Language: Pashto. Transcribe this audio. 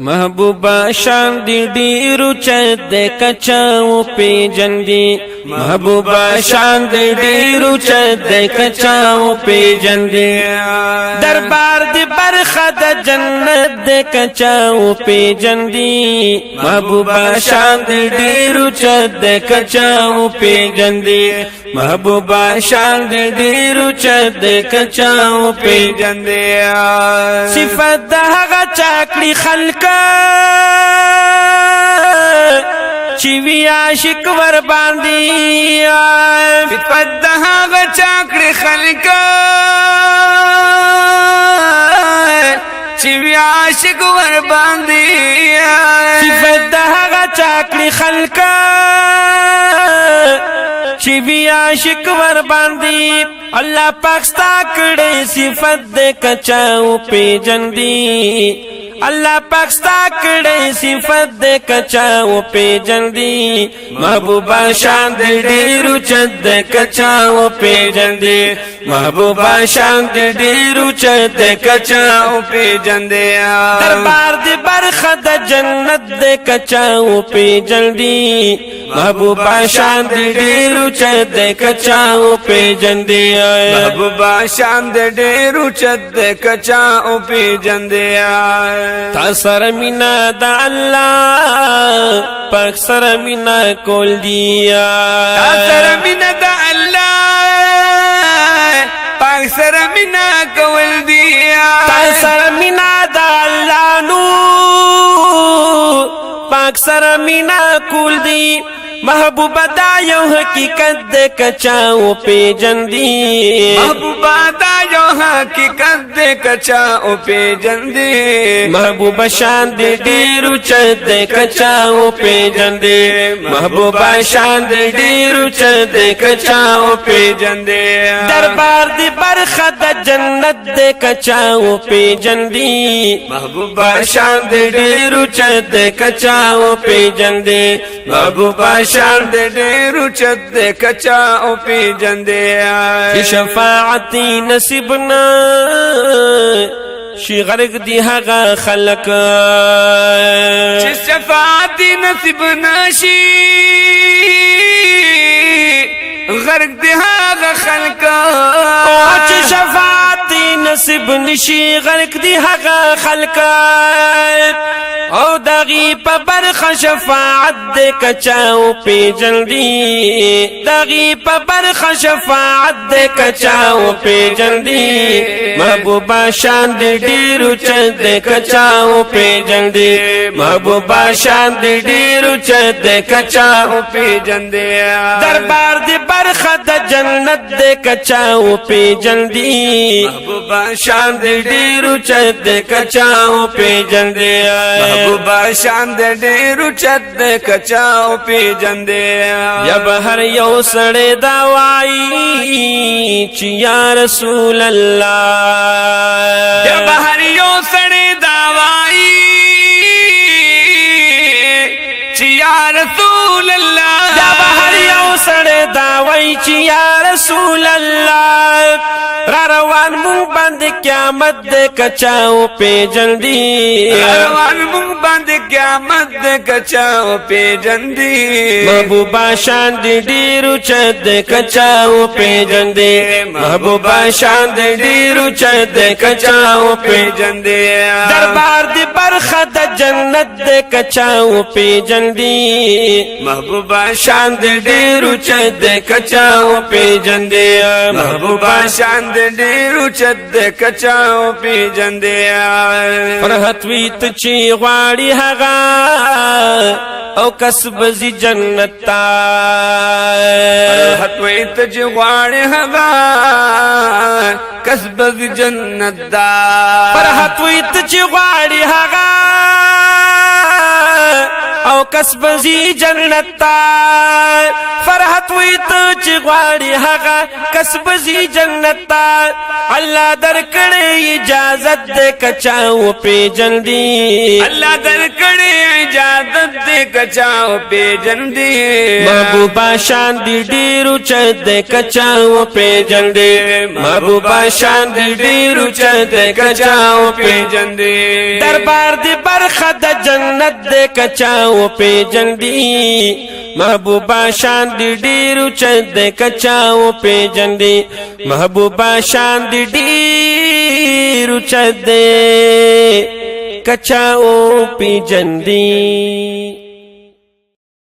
محبوبا شان دی ډیرو چت د کچاو پیجندی محبوبا شان دی ډیرو چت د کچاو پیجندی دربار دی برخه د جنت د کچاو پیجندی محبوبا شان دی ډیرو چت د کچاو پیجندی محبوبا شان دی ډیرو چت د کچاو پیجندی صفات د هغه چاکړي خلک چی وی عاشق ور باندې صفات د هغه چاکړي خلک چی وی عاشق ور باندې صفات د هغه چاکړي خلک چی وی عاشق ور باندې الله پاک ستا کړي صفات د کچاو پیجندی الله پاک ستا کړي صفات د کچاو پیجندی محبوبا شان د ډیرو چت د کچاو پیجندی محبوبا شان د ډیرو چت د کچاو پیجندی دربار دی برخه د جنت د کچاو پیجندی محبوبا شان د ډیرو چت د کچاو پیجندی محبوبا شان د ډیرو چت د کچاو پیجندی تا سره مینا د الله پاک سره مینا کول دیا تا سره مینا د الله پاک سره مینا کول دیا تا سره مینا د الله نو پاک سره مینا کول دی محبوبا دا یو حقیقت د کچاو پیجندی محبوبا دا یو حقیقت د کچاو پیجندی محبوبا شان د ډیرو چت د کچاو پیجندی محبوبا شان د ډیرو چت د کچاو پیجندی دربار دی برخه د جنت د کچاو پیجندی محبوبا شان د ډیرو چت د کچاو پیجندی محبوبا شان د ډیرو چت د کچاو پیجندی شفاعت نصیبنا شي غرق دی هغه خلق چې شفاعت نصیب نشي غرق دی هغه خلق چې شفاعت نصیب نشي غرق دی هغه خلق او دغی په برخه شفاعت د کچاو پیجندی دغی په برخه شفاعت د کچاو پیجندی محبوبا شان د ډیرو چت د کچاو پیجندی محبوبا شان د ډیرو چت د کچاو پیجندی دربار دی برخه د جنت د کچاو پیجندی محبوبا شان د ډیرو چت د کچاو پیجندی محبوبا شان د ډیرو چت د کچاو پیجندی یا بهر یو سړی دا وایي چې یا رسول الله یا بهر یو سړی دا وایي چې یا رسول الله یا بهر یو سړی دا وایي چې یا رسول الله را روان مون باندې قیامت د کچاو پیجندی روان مون باندې قیامت د کچاو پیجندی محبوبا شان د ډیرو چت د کچاو پیجندی محبوبا شان د ډیرو چت د کچاو پیجندی دربار دی برخه د جنت د کچاو پیجندی محبوبا شان د ډیرو چت د کچاو پیجندی محبوبا شان د ډیرو چت د کچاو پیجندی فرحت ویت چی غواړي هغه او کسب زی جنت تا فرحت ویت چی غواړي هغه کسب زی جنت دا فرحت ویت چی غواړي هغه او کسب زی جنت تا فرحت ویت چی غواړي هغه کسب زی جنت تا الله درکړې اجازت د کچاو پیجندی الله درکړې کړي اجازت دې کچاو پیجن دې محبوبا شان دی ډیرو چد کچاو پیجن دی محبوبا شان دی ډیرو چد کچاو پیجن دی دربار دی برخه د جنت د کچاو پیجن دی محبوبا شان دی ډیرو چد کچاو پیجن دی محبوبا شان دی ډیرو چد کچاو پیجن دی